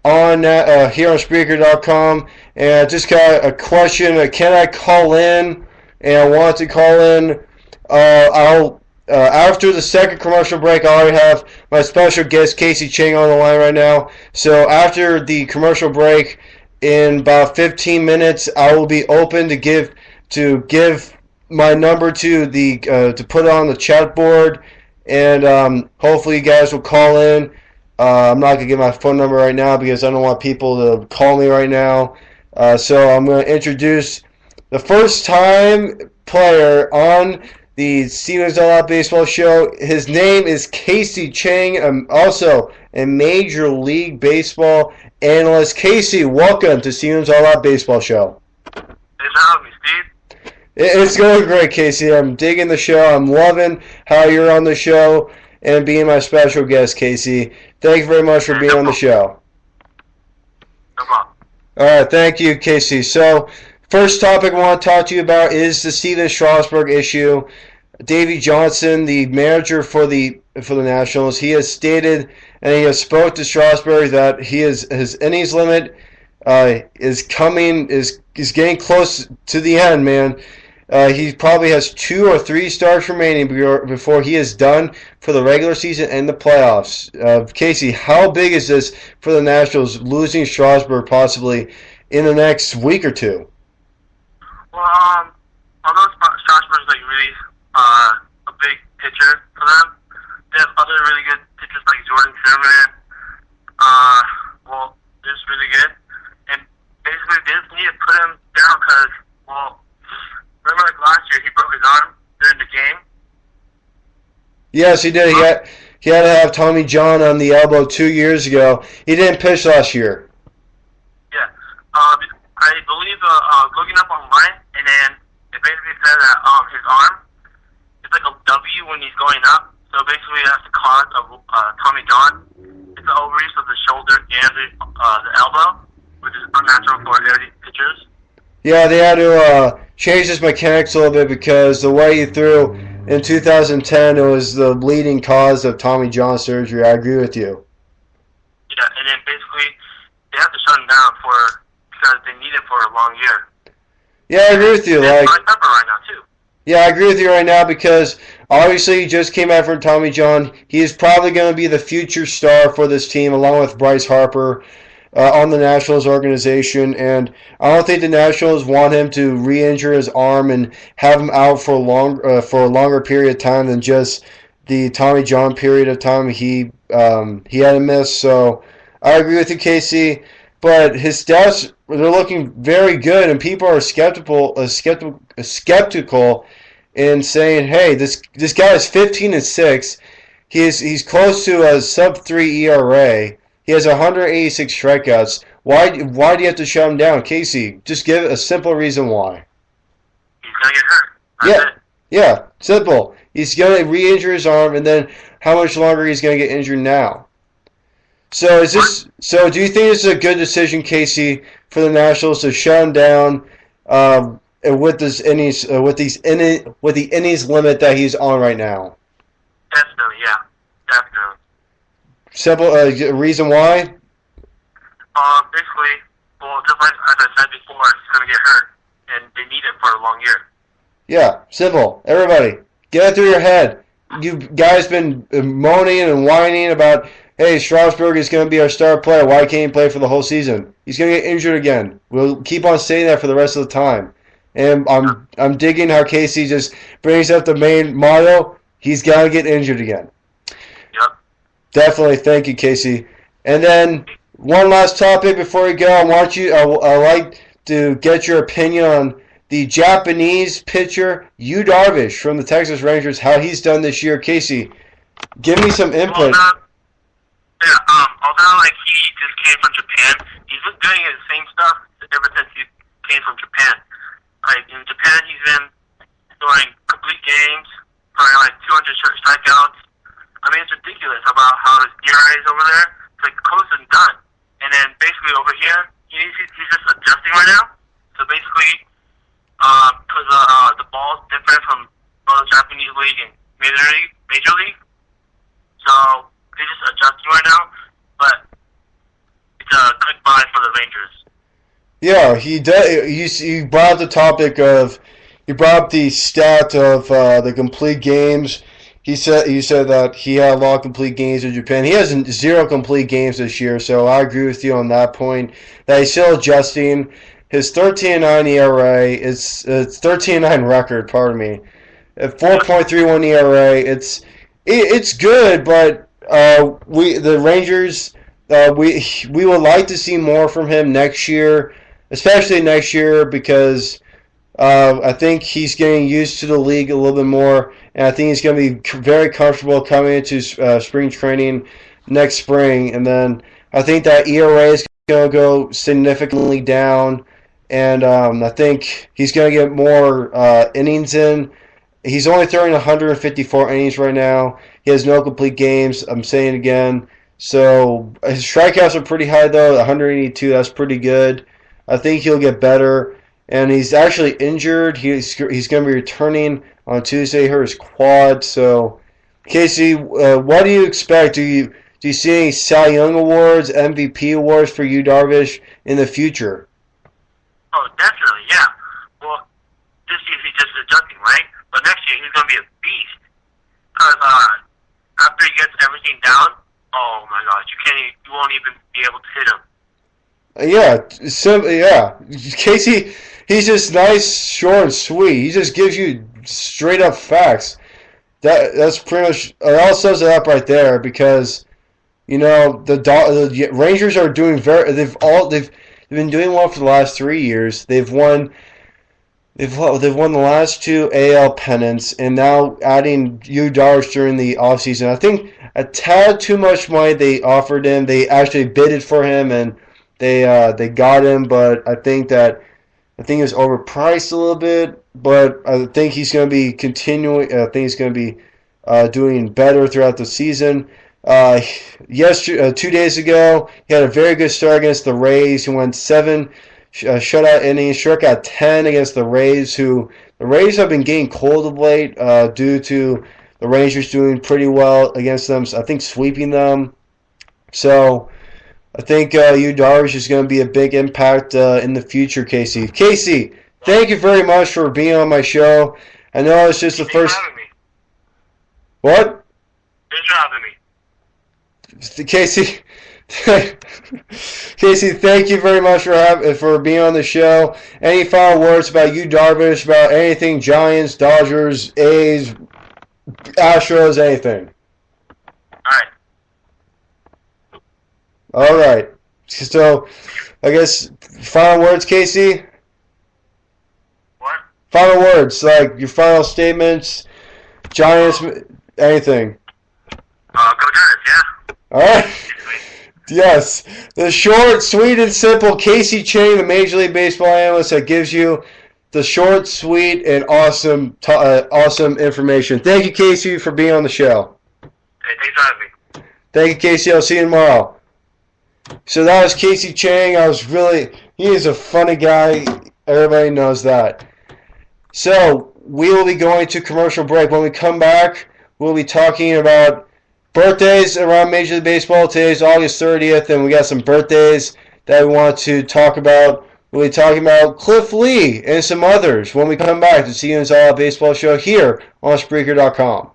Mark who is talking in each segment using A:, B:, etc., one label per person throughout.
A: on here on Spreaker.com, and I just got a question. Can I call in? And I want to call in. I'll after the second commercial break. I already have my special guest Casey Chang on the line right now. So after the commercial break, in about 15 minutes, I will be open to give my number to the to put it on the chat board, and hopefully you guys will call in. I'm not going to give my phone number right now because I don't want people to call me right now. So I'm going to introduce the first time player on the Stevens All Out Baseball Show. His name is Casey Chang. I'm also a Major League Baseball analyst. Casey, welcome to Stevens All Out Baseball Show.
B: Thanks for having me, Steve.
A: It's going great, Casey. I'm digging the show. I'm loving how you're on the show and being my special guest, Casey. Thank you very much for being on the show.
B: No problem.
A: All right, thank you, Casey. So, first topic I want to talk to you about is the Steven Strasburg issue. Davey Johnson, the manager for the Nationals, he has stated and he has spoke to Strasburg that his innings limit is getting close to the end, man. He probably has 2 or 3 starts remaining before he is done for the regular season and the playoffs. Casey, how big is this for the Nationals losing Strasburg possibly in the next week or two?
B: Well, although Strasburg's like really a big pitcher for them, they have other really good pitchers like Jordan Zimmerman. Well, they're just really good, and basically they just need to put him down because, well, remember like last year he broke his arm during the game.
A: Yes, he did. He had to have Tommy John on the elbow 2 years ago. He didn't pitch last year.
B: Yeah. I believe looking up online, and then it basically said that his arm is like a W when he's going up. So basically, that's the cause of Tommy John. It's the ovaries of the shoulder and the elbow, which is unnatural for every pitchers.
A: Yeah, they had to change his mechanics a little bit because the way he threw in 2010, it was the leading cause of Tommy John surgery. I agree with you.
B: Yeah, and then basically they have to shut him down because they need him for a long year.
A: Yeah, I agree with you.
B: Like Pepper right now too.
A: Yeah, I agree with you right now because obviously he just came out from Tommy John. He is probably going to be the future star for this team along with Bryce Harper on the Nationals organization. And I don't think the Nationals want him to re-injure his arm and have him out for a longer period of time than just the Tommy John period of time he had to miss. So I agree with you, Casey. But his stats, they're looking very good, and people are skeptical in saying, "Hey, this guy is 15-6. He's close to a sub-3 ERA. He has 186 strikeouts. Why do you have to shut him down, Casey? Just give a simple reason why."
B: He's gonna get hurt.
A: Yeah, simple. He's gonna re-injure his arm, and then how much longer he's gonna get injured now? So do you think this is a good decision, Casey, for the Nationals to shut him down with the innings limit that he's on right now?
B: Definitely, yeah, definitely.
A: Simple reason why?
B: Basically, well, just like as I said before, he's gonna get hurt, and they need him for a long year.
A: Yeah, simple. Everybody, get it through your head. You guys been moaning and whining about, hey, Strasburg is going to be our star player. Why can't he play for the whole season? He's going to get injured again. We'll keep on saying that for the rest of the time. And I'm digging how Casey just brings up the main motto. He's got to get injured again.
B: Yep.
A: Definitely. Thank you, Casey. And then one last topic before we go. I like to get your opinion on the Japanese pitcher Yu Darvish from the Texas Rangers, how he's done this year. Casey, give me some input.
B: Although like he just came from Japan, he's been doing the same stuff ever since he came from Japan. Like in Japan, he's been throwing complete games, probably like 200 strikeouts. I mean, it's ridiculous about how his ERA is over there. It's like close and done. And then basically over here, he's just adjusting right now. So basically, because the ball's different from both Japanese league and major league, so they're just adjusting right now. But it's a perfect buy for the Rangers.
A: Yeah, he does. He brought up the topic of, he brought up the stat of the complete games. He said that he had a lot of complete games in Japan. He has 0 complete games this year, so I agree with you on that point. That he's still adjusting. His 13.9 ERA is 13.9 record. Pardon me. At 4.31 ERA, it's good, but the Rangers we would like to see more from him next year, especially next year because I think he's getting used to the league a little bit more, and I think he's going to be very comfortable coming into spring training next spring. And then I think that ERA is going to go significantly down, and I think he's going to get more innings in. He's only throwing 154 innings right now. He has no complete games. I'm saying it again. So his strikeouts are pretty high though, 182. That's pretty good. I think he'll get better. And he's actually injured. He's going to be returning on Tuesday. He hurt his quad. So, Casey, what do you expect? Do you see any Cy Young awards, MVP awards for Yu Darvish in the future?
B: Oh, definitely, yeah. Well, this year he's just adjusting, right? But next year he's going to be a beast. Because after he gets everything down, oh my gosh, you won't even be able to hit him.
A: Yeah. Casey, he's just nice, short, and sweet. He just gives you straight up facts. That's pretty much, it all sums it up right there because, you know, the Rangers are doing they've been doing well for the last 3 years. They've won the last 2 AL pennants, and now adding Yu Darvish during the offseason. I think a tad too much money they offered him. They actually bidded for him, and they got him. But I think he was overpriced a little bit. But I think he's going to be continuing. I think he's going to be doing better throughout the season. 2 days ago, he had a very good start against the Rays. He went 7 shutout innings, struck out 10 against the Rays, who the Rays have been getting cold of late due to the Rangers doing pretty well against them. So I think sweeping them. So I think Yu Darvish is going to be a big impact in the future, Casey. Casey, thank you very much for being on my show. I know it's just the first. What?
B: Thanks for having me.
A: Casey, Casey, thank you very much for being on the show. Any final words about Yu Darvish, about anything Giants, Dodgers, A's, Astros, anything? All right. So, I guess final words, Casey.
B: What?
A: Final words, like your final statements, Giants, anything.
B: Go Giants, yeah.
A: All right. Yes, the short, sweet, and simple Casey Chang, the Major League Baseball analyst that gives you the short, sweet, and awesome information. Thank you, Casey, for being on the show.
B: Hey, thanks for having me.
A: Thank you, Casey. I'll see you tomorrow. So that was Casey Chang. He is a funny guy. Everybody knows that. So we will be going to commercial break. When we come back, we'll be talking about birthdays around Major League Baseball. Today's August 30th, and we got some birthdays that we want to talk about. We'll be talking about Cliff Lee and some others when we come back to See You All Out Baseball Show here on Spreaker.com.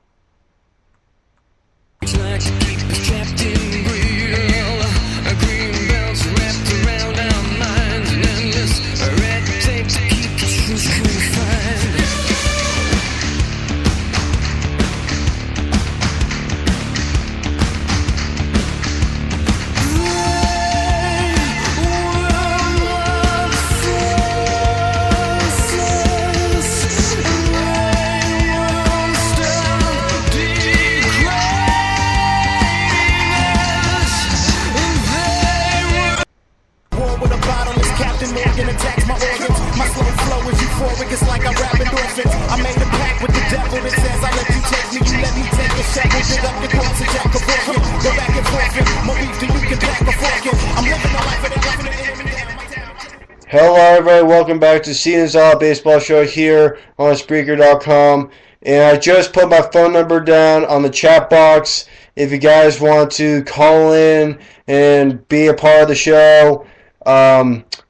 A: Hello, everybody. Welcome back to See You All Out Baseball Show here on Spreaker.com. And I just put my phone number down on the chat box. if you guys want to call in and be a part of the show,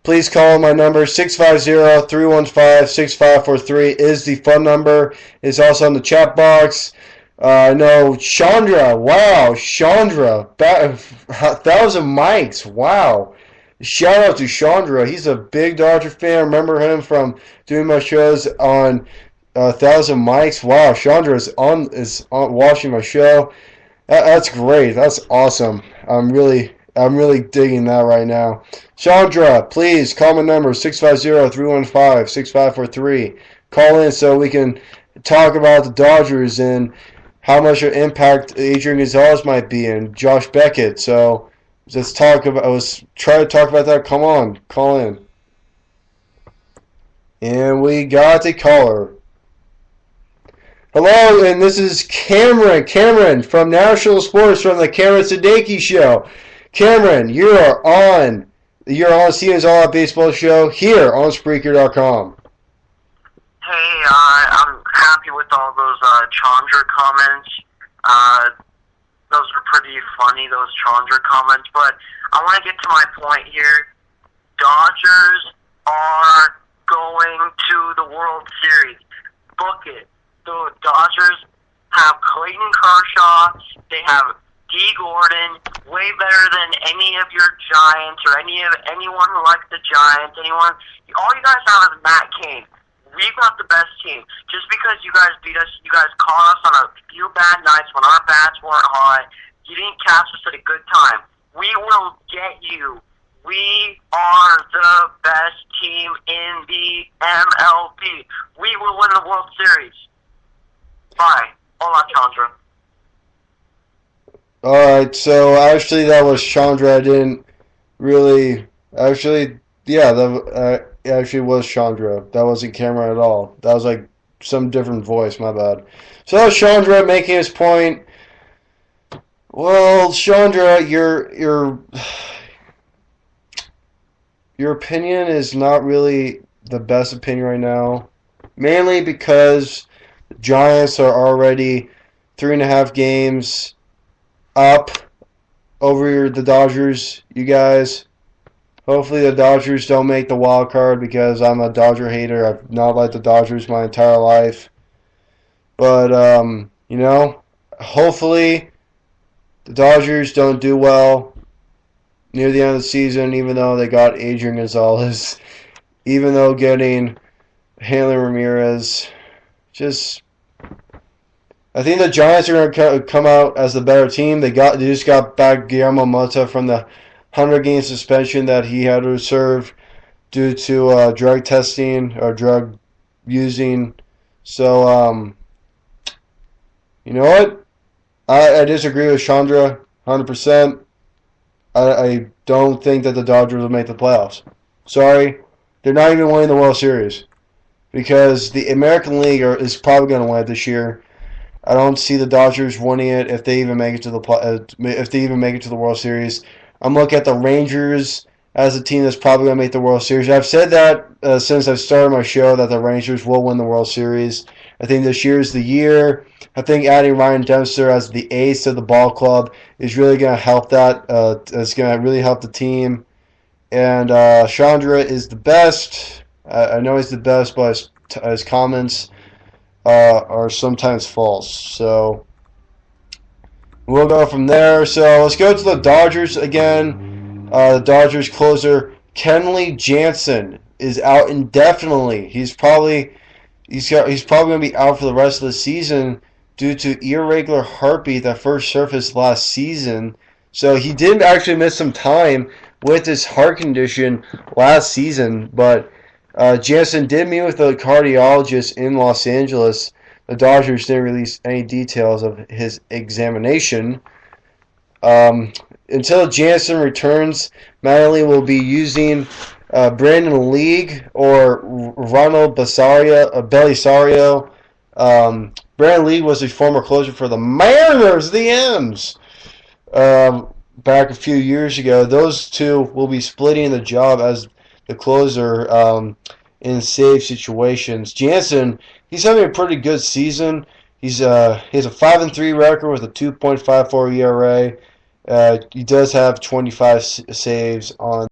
A: please call my number 650-315-6543 is the phone number. It's also in the chat box. No, Chandra. Wow, Chandra. 1,000 mics. Wow. Shout out to Chandra. He's a big Dodger fan. I remember him from doing my shows on 1,000 mics. Wow, Chandra is on watching my show. That's great. That's awesome. I'm really digging that right now. Chandra, please call my number 650-315-6543. Call in so we can talk about the Dodgers and how much of impact Adrian Gonzalez might be and Josh Beckett. So let's talk about. Try to talk about that. Come on, call in. And we got a caller. Hello, and this is Cameron. Cameron from National Sports from the Cameron Sadeki Show. Cameron, you're on CN's All Out Baseball Show here on Spreaker.com.
B: Hey, I'm happy with all those Chandra comments. Those were pretty funny, those Chandra comments. But I want to get to my point here. Dodgers are going to the World Series. Book it. The Dodgers have Clayton Kershaw. They have D. Gordon, way better than any of your Giants or anyone who likes the Giants. All you guys have is Matt Cain. We've got the best team. Just because you guys beat us, you guys caught us on a few bad nights when our bats weren't hot. You didn't catch us at a good time. We will get you. We are the best team in the MLB. We will win the World Series. Bye. Hola, Chandra.
A: Alright, so actually that was Chandra. I didn't really... Actually, yeah, that actually was Chandra. That wasn't Cameron at all. That was like some different voice, my bad. So that was Chandra making his point. Well, Chandra, your opinion is not really the best opinion right now. Mainly because the Giants are already 3.5 games up over the Dodgers, you guys. Hopefully the Dodgers don't make the wild card because I'm a Dodger hater. I've not liked the Dodgers my entire life. But, hopefully the Dodgers don't do well near the end of the season, even though they got Adrian Gonzalez, even though getting Hanley Ramirez. I think the Giants are going to come out as the better team. They just got back Guillermo Mota from the 100-game suspension that he had to serve due to drug testing or drug using. So, you know what? I disagree with Chandra 100%. I don't think that the Dodgers will make the playoffs. Sorry. They're not even winning the World Series because the American League is probably going to win it this year. I don't see the Dodgers winning it if they even make it to the World Series. I'm looking at the Rangers as a team that's probably going to make the World Series. I've said that since I started my show that the Rangers will win the World Series. I think this year is the year. I think adding Ryan Dempster as the ace of the ball club is really going to help that. It's going to really help the team. And Chandra is the best. I know he's the best, but his comments are sometimes false. So we'll go from there. So let's go to the Dodgers again. The Dodgers closer Kenley Jansen is out indefinitely. He's probably going to be out for the rest of the season due to irregular heartbeat that first surfaced last season. So he did actually miss some time with his heart condition last season, but Jansen did meet with a cardiologist in Los Angeles. The Dodgers didn't release any details of his examination. Until Jansen returns, Manley will be using Brandon League or Ronald Belisario. Brandon League was a former closer for the Mariners, the M's, back a few years ago. Those two will be splitting the job as the closer in save situations. Jansen, he's having a pretty good season. he has a 5-3 record with a 2.54 ERA. He does have 25 saves on